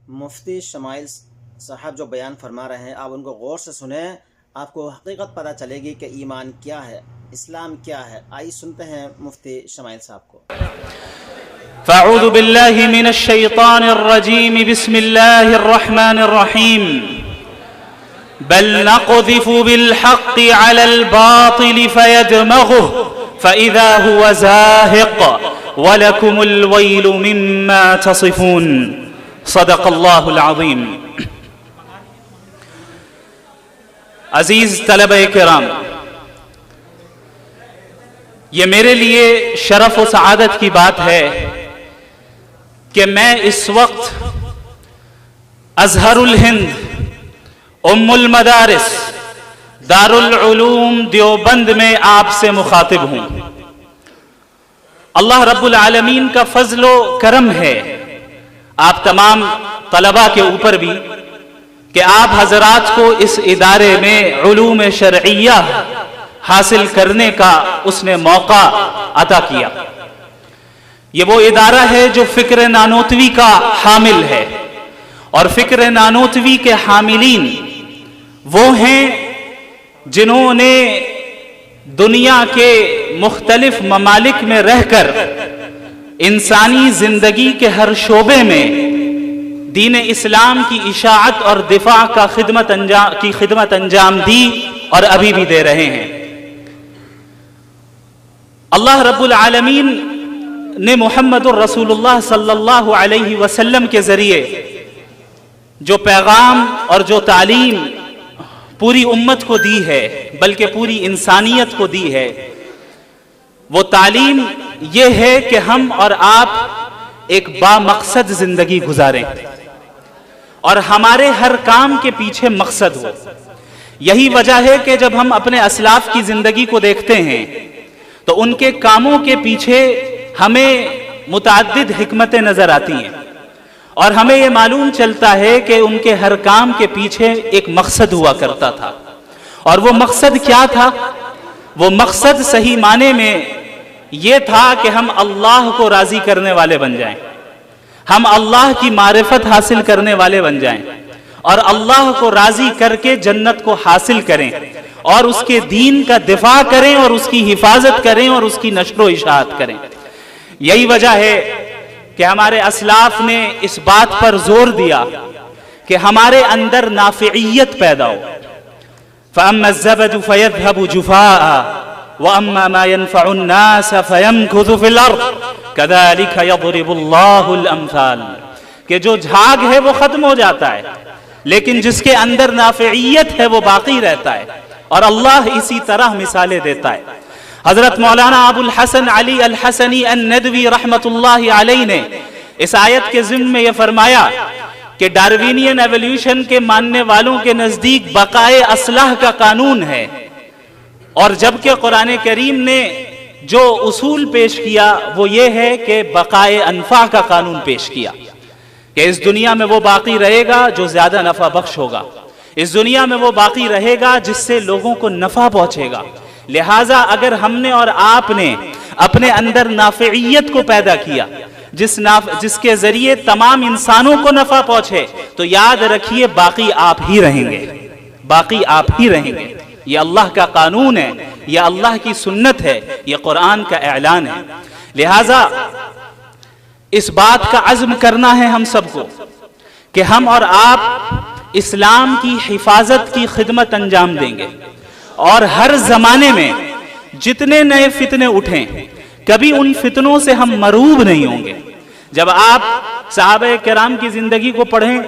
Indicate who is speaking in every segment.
Speaker 1: مفتی شمائل صاحب جو بیان فرما رہے ہیں آپ ان کو غور سے سنیں، آپ کو حقیقت پتہ چلے گی کہ ایمان کیا ہے، اسلام کیا ہے۔ آئیے سنتے ہیں مفتی شمائل صاحب کو۔
Speaker 2: فاعوذ باللہ من الشیطان الرجیم بسم اللہ الرحمن الرحیم بل نقذف بالحق على الباطل فيدمغه فإذا هو زاهق ولكم الويل مما تصفون صدق اللہ العظیم۔ عزیز طلبہ کرام، یہ میرے لیے شرف و سعادت کی بات ہے کہ میں اس وقت ازہر الہند ام المدارس دارالعلوم دیوبند میں آپ سے مخاطب ہوں۔ اللہ رب العالمین کا فضل و کرم ہے آپ تمام طلباء کے اوپر بھی کہ آپ حضرات کو اس ادارے میں علوم شرعیہ حاصل کرنے کا اس نے موقع عطا کیا۔ یہ وہ ادارہ ہے جو فکر نانوتوی کا حامل ہے، اور فکر نانوتوی کے حاملین وہ ہیں جنہوں نے دنیا کے مختلف ممالک میں رہ کر انسانی زندگی کے ہر شعبے میں دین اسلام کی اشاعت اور دفاع کی خدمت انجام دی اور ابھی بھی دے رہے ہیں۔ اللہ رب العالمین نے محمد الرسول اللہ صلی اللہ علیہ وسلم کے ذریعے جو پیغام اور جو تعلیم پوری امت کو دی ہے، بلکہ پوری انسانیت کو دی ہے، وہ تعلیم یہ ہے کہ ہم اور آپ ایک بامقصد زندگی گزاریں اور ہمارے ہر کام کے پیچھے مقصد ہو۔ یہی وجہ ہے کہ جب ہم اپنے اسلاف کی زندگی کو دیکھتے ہیں تو ان کے کاموں کے پیچھے ہمیں متعدد حکمتیں نظر آتی ہیں، اور ہمیں یہ معلوم چلتا ہے کہ ان کے ہر کام کے پیچھے ایک مقصد ہوا کرتا تھا۔ اور وہ مقصد کیا تھا؟ وہ مقصد صحیح معنی میں یہ تھا کہ ہم اللہ کو راضی کرنے والے بن جائیں، ہم اللہ کی معرفت حاصل کرنے والے بن جائیں، اور اللہ کو راضی کر کے جنت کو حاصل کریں، اور اس کے دین کا دفاع کریں، اور اس کی حفاظت کریں، اور اس کی نشر و اشاعت کریں۔ یہی وجہ ہے کہ ہمارے اسلاف نے اس بات پر زور دیا کہ ہمارے اندر نافعیت پیدا ہو۔ فَأَمَّا الزَّبَدُ فَيَذْهَبُ جُفَاءً وَأَمَّا مَا يَنْفَعُ النَّاسَ فَيَمْكُثُ فِي الْأَرْضِ كَذَلِكَ يَضْرِبُ اللَّهُ الْأَمْثَالَ کہ جو جھاگ ہے وہ ختم ہو جاتا ہے، لیکن جس کے اندر نافعیت ہے وہ باقی رہتا ہے، اور اللہ اسی طرح مثالیں دیتا ہے۔ حضرت مولانا ابو الحسن علی الحسنی الندوی رحمت اللہ علیہ نے اس آیت کے ضمن میں یہ فرمایا کہ ڈاروینین ایولیوشن کے ماننے والوں کے نزدیک بقائے اصلاح کا قانون ہے، اور جبکہ قرآن کریم نے جو اصول پیش کیا وہ یہ ہے کہ بقائے انفع کا قانون پیش کیا کہ اس دنیا میں وہ باقی رہے گا جو زیادہ نفع بخش ہوگا، اس دنیا میں وہ باقی رہے گا جس سے لوگوں کو نفع پہنچے گا۔ لہٰذا اگر ہم نے اور آپ نے اپنے اندر نافعیت کو پیدا کیا جس کے ذریعے تمام انسانوں کو نفع پہنچے، تو یاد رکھیے باقی آپ ہی رہیں گے، باقی آپ ہی رہیں گے۔ یہ اللہ کا قانون ہے، یہ اللہ کی سنت ہے، یہ قرآن کا اعلان ہے۔ لہٰذا اس بات کا عزم کرنا ہے ہم سب کو کہ ہم اور آپ اسلام کی حفاظت کی خدمت انجام دیں گے، اور ہر زمانے میں جتنے نئے فتنے اٹھیں کبھی ان فتنوں سے ہم مرعوب نہیں ہوں گے۔ جب آپ صحابہ کرام کی زندگی کو پڑھیں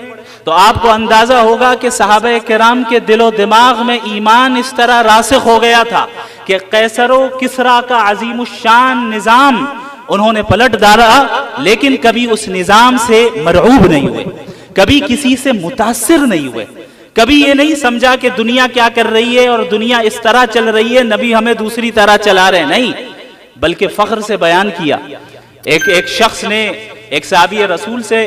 Speaker 2: تو آپ کو اندازہ ہوگا کہ صحابہ کرام کے دل و دماغ میں ایمان اس طرح راسخ ہو گیا تھا کہ قیصر و کسریٰ کا عظیم الشان نظام انہوں نے پلٹ ڈالا، لیکن کبھی اس نظام سے مرعوب نہیں ہوئے، کبھی کسی سے متاثر نہیں ہوئے، کبھی یہ نہیں سمجھا کہ دنیا کیا کر رہی ہے اور دنیا اس طرح چل رہی ہے، نبی ہمیں دوسری طرح چلا رہے، نہیں، بلکہ فخر سے بیان کیا۔ ایک شخص نے ایک صحابی رسول سے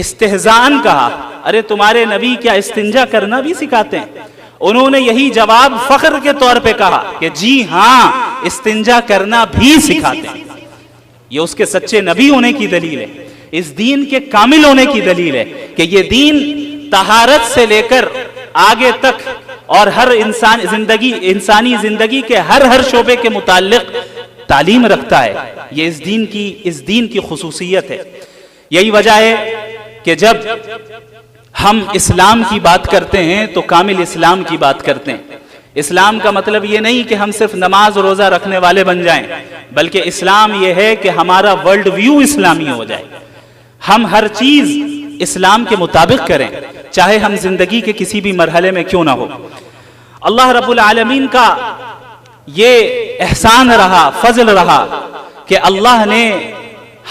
Speaker 2: استہزان کہا، ارے تمہارے نبی کیا استنجا کرنا بھی سکھاتے ہیں؟ انہوں نے یہی جواب فخر کے طور پہ کہا کہ جی ہاں، استنجا کرنا بھی سکھاتے ہیں۔ یہ اس کے سچے نبی ہونے کی دلیل ہے۔ اس دین کے کامل ہونے کی دلیل ہے کہ یہ دین طہارت سے لے کر آگے تک اور ہر انسانی زندگی کے ہر شعبے کے متعلق تعلیم رکھتا ہے. یہ اس دین کی خصوصیت ہے. یہی وجہ ہے کہ جب ہم اسلام کی بات کرتے ہیں تو کامل اسلام کی بات کرتے ہیں. اسلام کا مطلب یہ نہیں کہ ہم صرف نماز روزہ رکھنے والے بن جائیں، بلکہ اسلام یہ ہے کہ ہمارا ورلڈ ویو اسلامی ہو جائے. ہم ہر چیز اسلام کے مطابق کریں، چاہے ہم زندگی کے کسی بھی مرحلے میں کیوں نہ ہو. اللہ رب العالمین کا یہ احسان رہا، فضل رہا کہ اللہ نے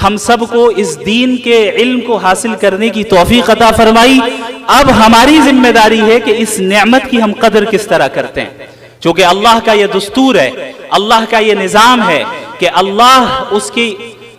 Speaker 2: ہم سب کو اس دین کے علم کو حاصل کرنے کی توفیق عطا فرمائی. اب ہماری ذمہ داری ہے کہ اس نعمت کی ہم قدر کس طرح کرتے ہیں، چونکہ اللہ کا یہ دستور ہے، اللہ کا یہ نظام ہے کہ اللہ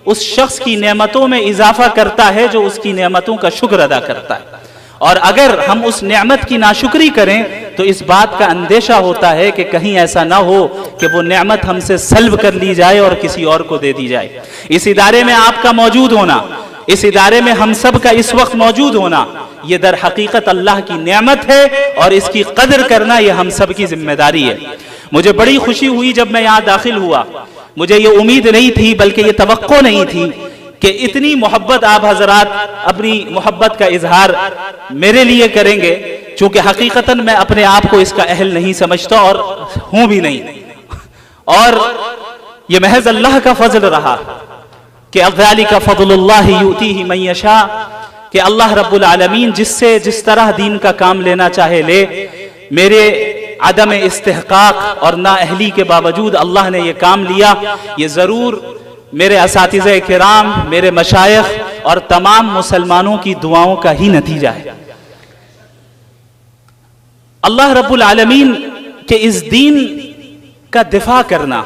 Speaker 2: اس شخص کی نعمتوں میں اضافہ کرتا ہے جو اس کی نعمتوں کا شکر ادا کرتا ہے. اور اگر ہم اس نعمت کی ناشکری کریں تو اس بات کا اندیشہ ہوتا ہے کہ کہیں ایسا نہ ہو کہ وہ نعمت ہم سے سلب کر لی جائے اور کسی اور کو دے دی جائے. اس ادارے میں آپ کا موجود ہونا، اس ادارے میں ہم سب کا اس وقت موجود ہونا، یہ در حقیقت اللہ کی نعمت ہے اور اس کی قدر کرنا یہ ہم سب کی ذمہ داری ہے. مجھے بڑی خوشی ہوئی جب میں یہاں داخل ہوا. مجھے یہ امید نہیں تھی، بلکہ یہ توقع نہیں تھی کہ اتنی محبت آپ حضرات اپنی محبت کا اظہار میرے لیے کریں گے، چونکہ حقیقتاً میں اپنے آپ کو اس کا اہل نہیں سمجھتا اور ہوں بھی نہیں. اور یہ محض اللہ کا فضل رہا کہ ذالک فضل اللہ یؤتیہ من یشاء، کہ اللہ رب العالمین جس طرح دین کا کام لینا چاہے لے. میرے عدم استحقاق اور نااہلی کے باوجود اللہ نے یہ کام لیا. یہ ضرور میرے اساتذہ کرام، میرے مشائخ اور تمام مسلمانوں کی دعاؤں کا ہی نتیجہ ہے. اللہ رب العالمین کے اس دین کا دفاع کرنا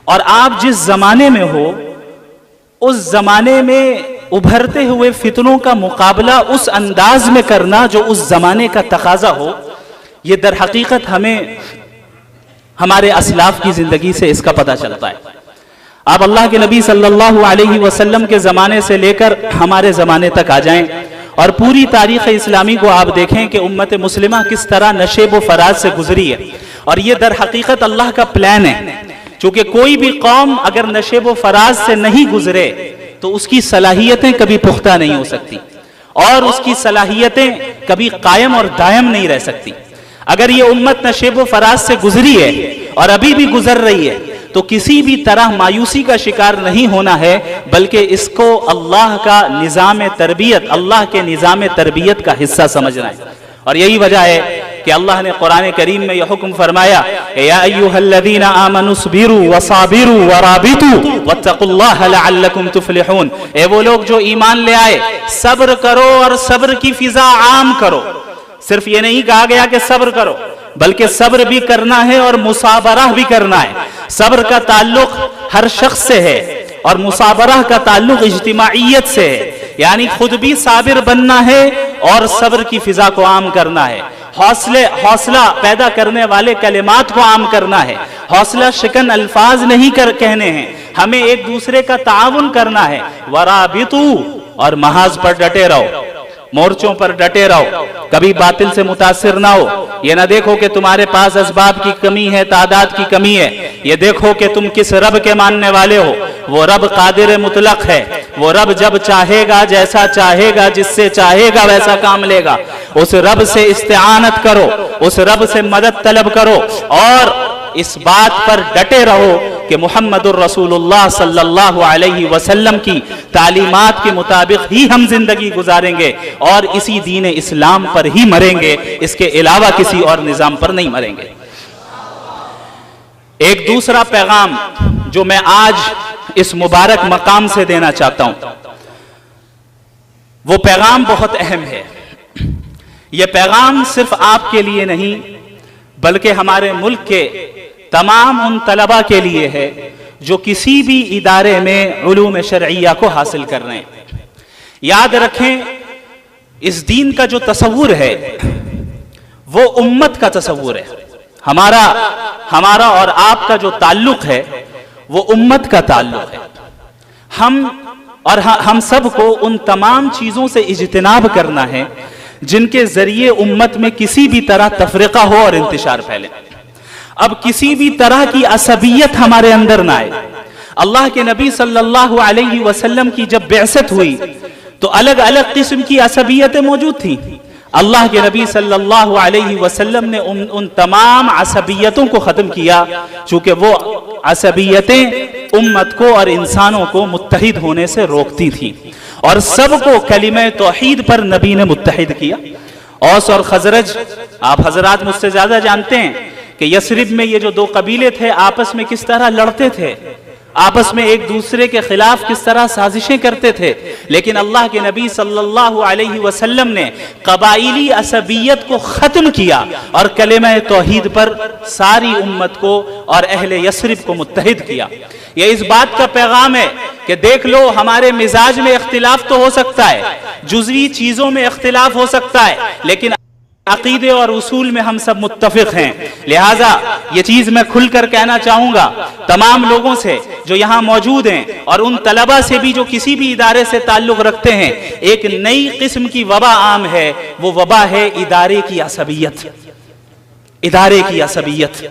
Speaker 2: اور آپ جس زمانے میں ہو اس زمانے میں ابھرتے ہوئے فتنوں کا مقابلہ اس انداز میں کرنا جو اس زمانے کا تقاضا ہو، یہ در حقیقت ہمیں ہمارے اسلاف کی زندگی سے اس کا پتہ چلتا ہے. آپ اللہ کے نبی صلی اللہ علیہ وسلم کے زمانے سے لے کر ہمارے زمانے تک آ جائیں اور پوری تاریخ اسلامی کو آپ دیکھیں کہ امت مسلمہ کس طرح نشیب و فراز سے گزری ہے. اور یہ در حقیقت اللہ کا پلان ہے، چونکہ کوئی بھی قوم اگر نشیب و فراز سے نہیں گزرے تو اس کی صلاحیتیں کبھی پختہ نہیں ہو سکتی اور اس کی صلاحیتیں کبھی قائم اور دائم نہیں رہ سکتی. اگر یہ امت نشیب و فراز سے گزری ہے اور ابھی بھی گزر رہی ہے تو کسی بھی طرح مایوسی کا شکار نہیں ہونا ہے، بلکہ اس کو اللہ کا نظام تربیت، اللہ کے نظام تربیت کا حصہ سمجھنا ہے. اور یہی وجہ ہے کہ اللہ نے قرآن کریم میں یہ حکم فرمایا، یا ایھا الذین آمنوا اصبروا وصابروا ورابطوا واتقوا اللہ لعلکم تفلحون. اے وہ لوگ جو ایمان لے آئے، صبر کرو اور صبر کی فضا عام کرو. صرف یہ نہیں کہا گیا کہ صبر کرو، بلکہ صبر بھی کرنا ہے اور مصابرہ بھی کرنا ہے. صبر کا تعلق ہر شخص سے ہے اور مصابرہ کا تعلق اجتماعیت سے ہے، یعنی خود بھی صابر بننا ہے اور صبر کی فضا کو عام کرنا ہے. حوصلہ پیدا کرنے والے کلمات کو عام کرنا ہے. حوصلہ شکن الفاظ نہیں کہنے ہیں، ہمیں ایک دوسرے کا تعاون کرنا ہے. ورابطوا، اور محاذ پر ڈٹے رہو، مورچوں پر ڈٹے رہو، کبھی باطل سے متاثر نہ ہو. یہ نہ دیکھو کہ تمہارے پاس اسباب کی کمی ہے، تعداد کی کمی ہے. یہ دیکھو کہ تم کس رب کے ماننے والے ہو. وہ رب قادر مطلق ہے. وہ رب جب چاہے گا، جیسا چاہے گا، جس سے چاہے گا ویسا کام لے گا. اس رب سے استعانت کرو، اس رب سے مدد طلب کرو اور اس بات پر ڈٹے رہو کہ محمد الرسول اللہ صلی اللہ علیہ وسلم کی تعلیمات کے مطابق ہی ہم زندگی گزاریں گے اور اسی دین اسلام پر ہی مریں گے، اس کے علاوہ کسی اور نظام پر نہیں مریں گے. ایک دوسرا پیغام جو میں آج اس مبارک مقام سے دینا چاہتا ہوں، وہ پیغام بہت اہم ہے. یہ پیغام صرف آپ کے لیے نہیں بلکہ ہمارے ملک کے تمام ان طلباء کے لیے ہے جو کسی بھی ادارے میں علوم شرعیہ کو حاصل کر رہے ہیں. یاد رکھیں، اس دین کا جو تصور ہے وہ امت کا تصور ہے. ہمارا اور آپ کا جو تعلق ہے وہ امت کا تعلق ہے. ہم اور ہم سب کو ان تمام چیزوں سے اجتناب کرنا ہے جن کے ذریعے امت میں کسی بھی طرح تفرقہ ہو اور انتشار پھیلے. اب کسی بھی طرح کی عصبیت ہمارے اندر نہ آئے. اللہ کے نبی صلی اللہ علیہ وسلم کی جب بعثت ہوئی تو الگ الگ قسم کی عصبیتیں موجود تھیں. اللہ کے نبی صلی اللہ علیہ وسلم نے ان تمام عصبیتوں کو ختم کیا، چونکہ وہ عصبیتیں امت کو اور انسانوں کو متحد ہونے سے روکتی تھیں، اور سب کو کلمہ توحید پر نبی نے متحد کیا. اوس اور خزرج، آپ حضرات مجھ سے زیادہ جانتے ہیں کہ یثرب میں یہ جو دو قبیلے تھے آپس میں کس طرح لڑتے تھے، آپس میں ایک دوسرے کے خلاف کس طرح سازشیں کرتے تھے. لیکن اللہ کے نبی صلی اللہ علیہ وسلم نے قبائلی عصبیت کو ختم کیا اور کلمہ توحید پر ساری امت کو اور اہل یثرب کو متحد کیا. یہ اس بات کا پیغام ہے کہ دیکھ لو، ہمارے مزاج میں اختلاف تو ہو سکتا ہے، جزوی چیزوں میں اختلاف ہو سکتا ہے، لیکن عقیدے اور اصول میں ہم سب متفق ہیں. لہٰذا یہ چیز میں کھل کر کہنا چاہوں گا تمام لوگوں سے جو یہاں موجود ہیں، اور ان طلبہ سے بھی جو کسی بھی ادارے سے تعلق رکھتے ہیں. ایک نئی قسم کی وبا عام ہے، وہ وبا ہے ادارے کی عصبیت. ادارے کی عصبیت،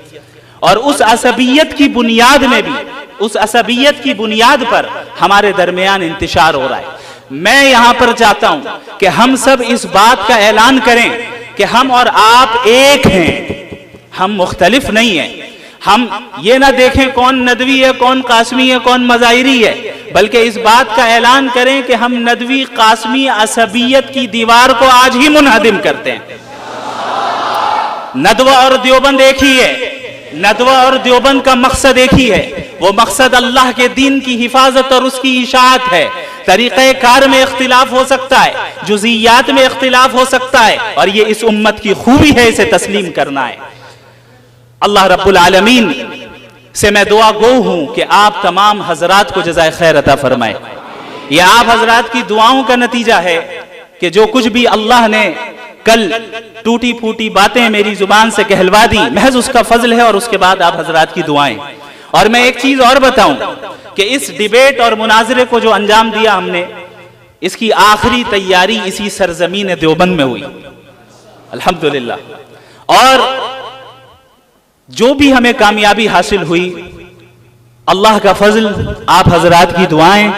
Speaker 2: اور اس عصبیت کی بنیاد میں بھی، اس عصبیت کی بنیاد پر ہمارے درمیان انتشار ہو رہا ہے. میں یہاں پر چاہتا ہوں کہ ہم سب اس بات کا اعلان کریں کہ ہم اور آپ ایک ہیں، ہم مختلف نہیں ہیں. ہم یہ نہ دیکھیں کون ندوی ہے، کون قاسمی ہے، کون مظاہری ہے، بلکہ اس بات کا اعلان کریں کہ ہم ندوی قاسمی عصبیت کی دیوار کو آج ہی منہدم کرتے ہیں. ندوہ اور دیوبند ایک ہی ہے، ندوہ اور دیوبند کا مقصد ایک ہی ہے. وہ مقصد اللہ کے دین کی حفاظت اور اس کی اشاعت ہے. طریقہ کار میں اختلاف ہو سکتا ہے، جزئیات میں اختلاف ہو سکتا ہے، اور یہ اس امت کی خوبی ہے، اسے تسلیم کرنا ہے. اللہ رب العالمین سے میں دعا گو ہوں کہ آپ تمام حضرات کو جزائے خیر عطا فرمائے. یہ آپ حضرات کی دعاؤں کا نتیجہ ہے کہ جو کچھ بھی اللہ نے کل ٹوٹی پھوٹی باتیں میری زبان سے کہلوا دی، محض اس کا فضل ہے، اور اس کے بعد آپ حضرات کی دعائیں. اور میں ایک چیز اور بتاؤں کہ اس ڈیبیٹ اور مناظرے کو جو انجام دیا ہم نے، اس کی آخری تیاری اسی سرزمین دیوبند میں ہوئی الحمدللہ. اور جو بھی ہمیں کامیابی حاصل ہوئی، اللہ کا فضل، آپ حضرات کی دعائیں،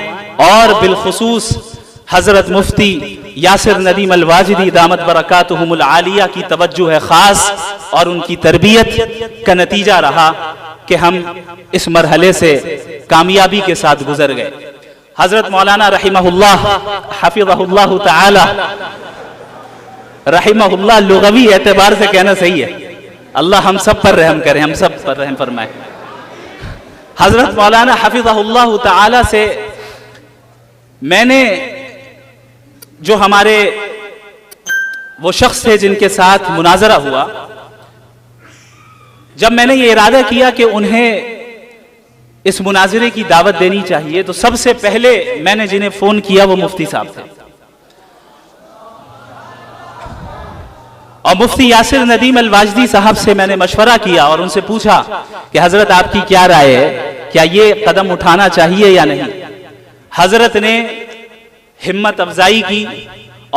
Speaker 2: اور بالخصوص حضرت مفتی یاسر ندیم الواجدی دامت برکاتہم العالیہ کی توجہ خاص اور ان کی تربیت کا نتیجہ رہا کہ ہم اس مرحلے سے کامیابی کے ساتھ گزر گئے. حضرت مولانا رحمہ اللہ حفظہ اللہ تعالی، رحمہ اللہ لغوی اعتبار سے کہنا صحیح ہے، اللہ ہم سب پر رحم کرے، ہم سب پر رحم فرمائے. حضرت مولانا حفظہ اللہ تعالی سے میں نے، جو ہمارے وہ شخص تھے جن کے ساتھ مناظرہ ہوا، جب میں نے یہ ارادہ کیا کہ انہیں اس مناظرے کی دعوت دینی چاہیے، تو سب سے پہلے میں نے جنہیں فون کیا وہ مفتی صاحب تھے. اور مفتی یاسر ندیم الواجدی صاحب سے میں نے مشورہ کیا اور ان سے پوچھا کہ حضرت آپ کی کیا رائے ہے، کیا یہ قدم اٹھانا چاہیے یا نہیں. حضرت نے ہمت افزائی کی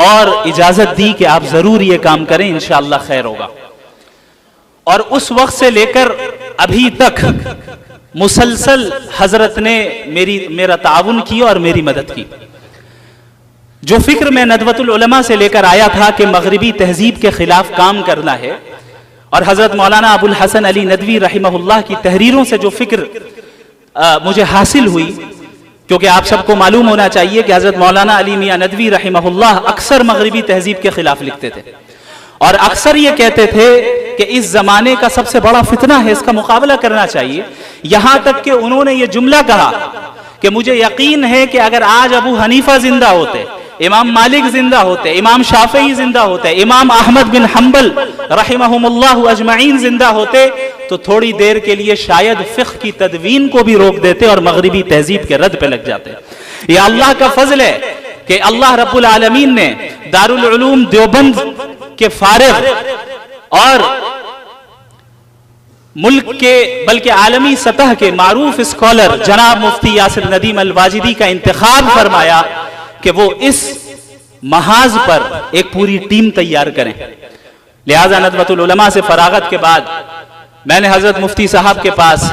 Speaker 2: اور اجازت دی کہ آپ ضرور یہ کام کریں، انشاءاللہ خیر ہوگا. اور اس وقت سے لے کر ابھی تک مسلسل حضرت نے میرا تعاون کیا اور میری مدد کی. جو فکر میں ندوۃ العلماء سے لے کر آیا تھا کہ مغربی تہذیب کے خلاف کام کرنا ہے، اور حضرت مولانا ابو الحسن علی ندوی رحمہ اللہ کی تحریروں سے جو فکر مجھے حاصل ہوئی، کیونکہ آپ سب کو معلوم ہونا چاہیے کہ حضرت مولانا علی میاں ندوی رحمہ اللہ اکثر مغربی تہذیب کے خلاف لکھتے تھے، اور اکثر یہ کہتے تھے کہ اس زمانے کا سب سے بڑا فتنہ ہے، اس کا مقابلہ کرنا چاہیے. یہاں تک کہ انہوں نے یہ جملہ کہا کہ مجھے یقین ہے کہ اگر آج ابو حنیفہ زندہ ہوتے، امام مالک زندہ ہوتے، امام شافعی زندہ ہوتے، امام احمد بن حنبل رحمہم اللہ اجمعین زندہ ہوتے، تو تھوڑی دیر کے لیے شاید فقہ کی تدوین کو بھی روک دیتے اور مغربی تہذیب کے رد پہ لگ جاتے. یہ اللہ کا فضل ہے کہ اللہ رب العالمین نے دارالعلوم دیوبند کے فارغ اور ملک کے بلکہ عالمی سطح کے معروف اسکالر جناب مفتی یاسر ندیم الواجدی کا انتخاب فرمایا کہ وہ اس محاذ پر ایک پوری ٹیم تیار کریں. لہذا ندوۃ العلماء سے فراغت کے بعد میں نے حضرت مفتی صاحب کے پاس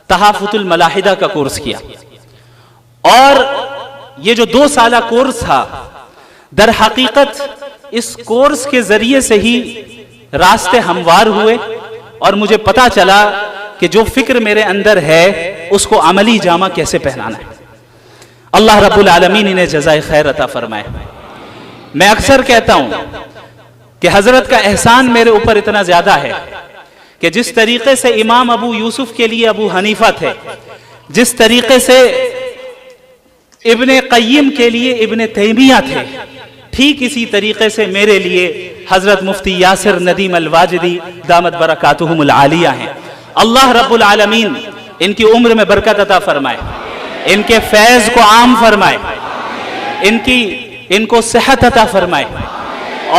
Speaker 2: تحافظ الملاحدہ کا کورس کیا، اور یہ جو 2 سالہ کورس تھا در حقیقت اس کورس کے ذریعے سے ہی راستے ہموار ہوئے، اور مجھے پتا چلا کہ جو فکر میرے اندر ہے اس کو عملی جامہ کیسے پہنانا ہے. اللہ رب العالمین انہیں جزائے خیر عطا فرمائے. میں اکثر کہتا ہوں کہ حضرت کا احسان میرے اوپر اتنا زیادہ ہے کہ جس طریقے سے امام ابو یوسف کے لیے ابو حنیفہ تھے، جس طریقے سے ابن قیم کے لیے ابن تیمیہ تھے، ٹھیک اسی طریقے سے میرے لیے حضرت مفتی یاسر ندیم الواجدی دامت برکاتہم العالیہ ہیں. اللہ رب العالمین ان کی عمر میں برکت عطا فرمائے، ان کے فیض کو عام فرمائے، ان کو صحت عطا فرمائے،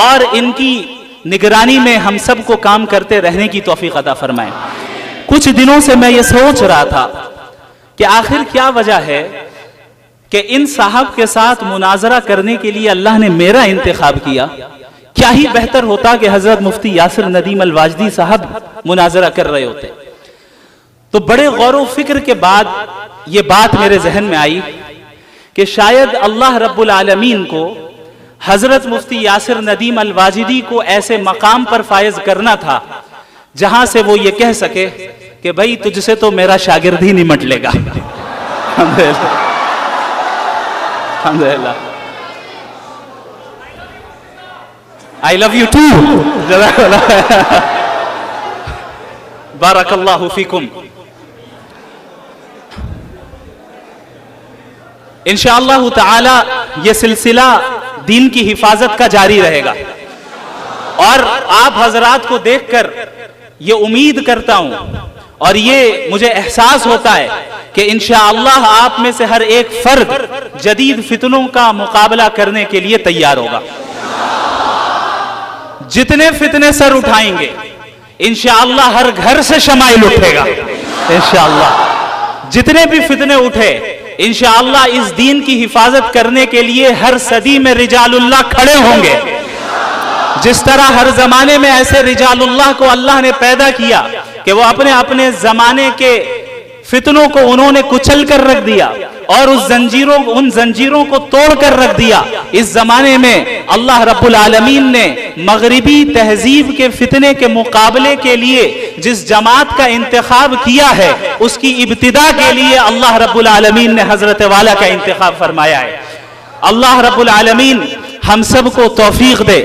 Speaker 2: اور ان کی نگرانی میں ہم سب کو کام کرتے رہنے کی توفیق عطا فرمائے. کچھ دنوں سے میں یہ سوچ رہا تھا کہ آخر کیا وجہ ہے کہ ان صاحب کے ساتھ مناظرہ کرنے کے لیے اللہ نے میرا انتخاب کیا. کیا ہی بہتر ہوتا کہ حضرت مفتی یاسر ندیم الواجدی صاحب مناظرہ کر رہے ہوتے. تو بڑے غور و فکر کے بعد یہ بات میرے ذہن میں آئی کہ شاید اللہ رب العالمین کو حضرت مفتی یاسر ندیم الواجدی کو ایسے مقام پر فائز کرنا تھا جہاں سے وہ یہ کہہ سکے کہ بھائی تجھ سے تو میرا شاگرد ہی نمٹ لے گا. الحمدللہ. I love you too. بارک اللہ فیکم. انشاءاللہ تعالی یہ سلسلہ دین کی حفاظت کا جاری رہے گا، اور آپ حضرات کو دیکھ کر یہ امید کرتا ہوں اور یہ مجھے احساس ہوتا ہے کہ انشاءاللہ آپ میں سے ہر ایک فرد جدید فتنوں کا مقابلہ کرنے کے لیے تیار ہوگا. جتنے فتنے سر اٹھائیں گے انشاءاللہ ہر گھر سے شمائل اٹھے گا. انشاءاللہ جتنے بھی فتنے اٹھے انشاءاللہ اس دین کی حفاظت کرنے کے لیے ہر صدی میں رجال اللہ کھڑے ہوں گے. جس طرح ہر زمانے میں ایسے رجال اللہ کو اللہ نے پیدا کیا کہ وہ اپنے اپنے زمانے کے فتنوں کو انہوں نے کچل کر رکھ دیا اور ان زنجیروں کو توڑ کر رکھ دیا. اس زمانے میں اللہ رب العالمین نے مغربی تہذیب کے فتنے کے مقابلے کے لیے جس جماعت کا انتخاب کیا ہے اس کی ابتدا کے لیے اللہ رب العالمین نے حضرت والا کا انتخاب فرمایا ہے. اللہ رب العالمین ہم سب کو توفیق دے،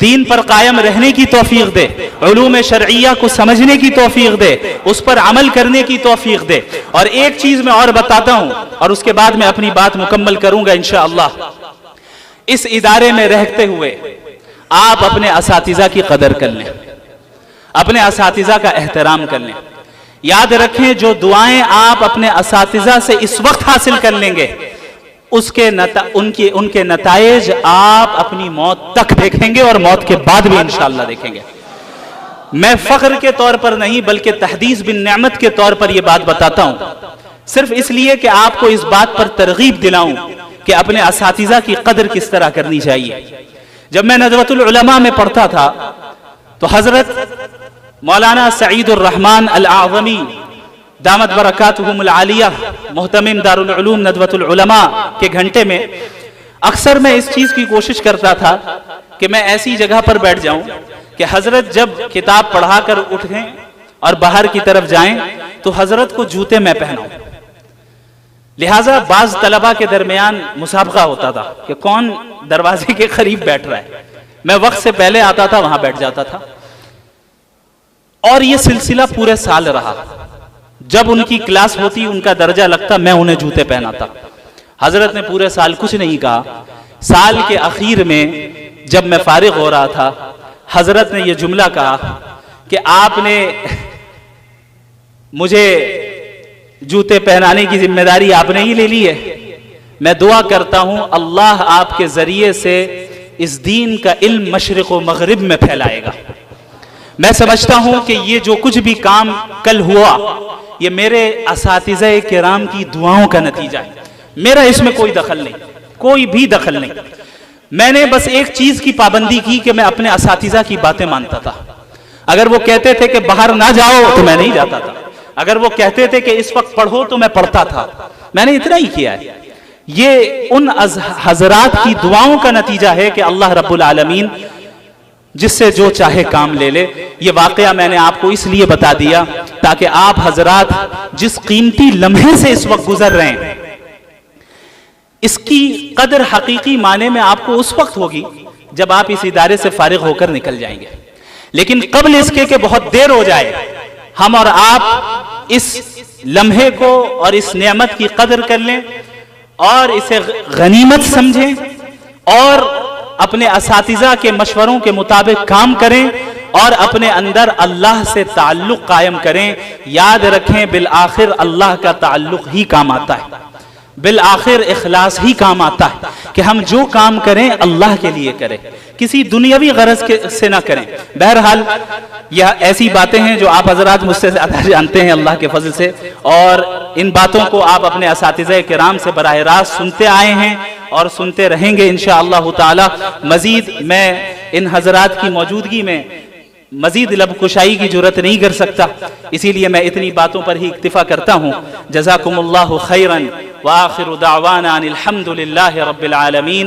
Speaker 2: دین پر قائم رہنے کی توفیق دے، علوم شرعیہ کو سمجھنے کی توفیق دے، اس پر عمل کرنے کی توفیق دے. اور ایک چیز میں اور بتاتا ہوں اور اس کے بعد میں اپنی بات مکمل کروں گا انشاءاللہ. اس ادارے میں رہتے ہوئے آپ اپنے اساتذہ کی قدر کر لیں، اپنے اساتذہ کا احترام کر لیں. یاد رکھیں جو دعائیں آپ اپنے اساتذہ سے اس وقت حاصل کر لیں گے ان کے نتائج آپ اپنی موت تک دیکھیں گے اور موت کے بعد بھی انشاءاللہ دیکھیں گے. میں فخر کے طور پر نہیں بلکہ تحدیث بن نعمت کے طور پر یہ بات بتاتا ہوں، صرف اس لیے کہ آپ کو اس بات پر ترغیب دلاؤں کہ اپنے اساتذہ کی قدر کس طرح کرنی چاہیے. جب میں ندوۃ العلماء میں پڑھتا تھا تو حضرت مولانا سعید الرحمن الاعظمی دامت برکاتہم العالیہ محتمم دارالعلوم ندوۃ العلماء کے گھنٹے میں اکثر میں اس چیز کی کوشش کرتا تھا کہ میں ایسی جگہ پر بیٹھ جاؤں کہ حضرت جب کتاب پڑھا کر اٹھیں اور باہر کی طرف جائیں تو حضرت کو جوتے میں پہناؤں. لہٰذا بعض طلبہ کے درمیان مسابقہ ہوتا تھا کہ کون دروازے کے قریب بیٹھ رہا ہے. میں وقت سے پہلے آتا تھا، وہاں بیٹھ جاتا تھا، اور یہ سلسلہ پورے سال رہا. جب ان کی کلاس ہوتی ان کا درجہ لگتا میں انہیں جوتے پہناتا. حضرت نے پورے سال کچھ نہیں کہا. سال کے اخیر میں جب میں فارغ ہو رہا تھا حضرت نے یہ جملہ کہا کہ آپ نے مجھے جوتے پہنانے کی ذمہ داری آپ نے ہی لے لی ہے. میں دعا کرتا ہوں اللہ آپ کے ذریعے سے اس دین کا علم مشرق و مغرب میں پھیلائے گا. میں سمجھتا ہوں کہ یہ جو کچھ بھی کام کل ہوا یہ میرے اساتذہ کرام کی دعاؤں کا نتیجہ ہے، میرا اس میں کوئی دخل نہیں، کوئی بھی دخل نہیں۔ میں نے بس ایک چیز کی پابندی کی کہ میں اپنے اساتذہ کی باتیں مانتا تھا۔ اگر وہ کہتے تھے کہ باہر نہ جاؤ تو میں نہیں جاتا تھا، اگر وہ کہتے تھے کہ اس وقت پڑھو تو میں پڑھتا تھا، میں نے اتنا ہی کیا ہے۔ یہ ان حضرات کی دعاؤں کا نتیجہ ہے کہ اللہ رب العالمین جس سے جو چاہے کام لے لے۔ یہ واقعہ میں نے آپ کو اس لیے بتا دیا تاکہ آپ حضرات جس قیمتی لمحے سے اس وقت گزر رہے ہیں اس کی قدر حقیقی معنی میں آپ کو اس وقت ہوگی جب آپ اس ادارے سے فارغ ہو کر نکل جائیں گے، لیکن قبل اس کے کہ بہت دیر ہو جائے ہم اور آپ اس لمحے کو اور اس نعمت کی قدر کر لیں اور اسے غنیمت سمجھیں اور اپنے اساتذہ کے مشوروں کے مطابق کام کریں اور اپنے اندر اللہ سے تعلق قائم کریں۔ یاد رکھیں بالآخر اللہ کا تعلق ہی کام آتا ہے، بالآخر اخلاص ہی کام آتا ہے کہ ہم جو کام کریں اللہ کے لیے کریں، کسی دنیاوی غرض سے نہ کریں۔ بہرحال یہ ایسی باتیں ہیں جو آپ حضرات مجھ سے زیادہ جانتے ہیں اللہ کے فضل سے، اور ان باتوں کو آپ اپنے اساتذہ کرام سے براہ راست سنتے آئے ہیں اور سنتے رہیں گے انشاءاللہ تعالی۔ مزید میں ان حضرات کی موجودگی میں مزید لب کشائی کی جرت نہیں کر سکتا، اسی لیے میں اتنی باتوں پر ہی اکتفا کرتا ہوں۔ جزاکم اللہ خیرا وآخر دعوانا ان الحمد للہ رب العالمین۔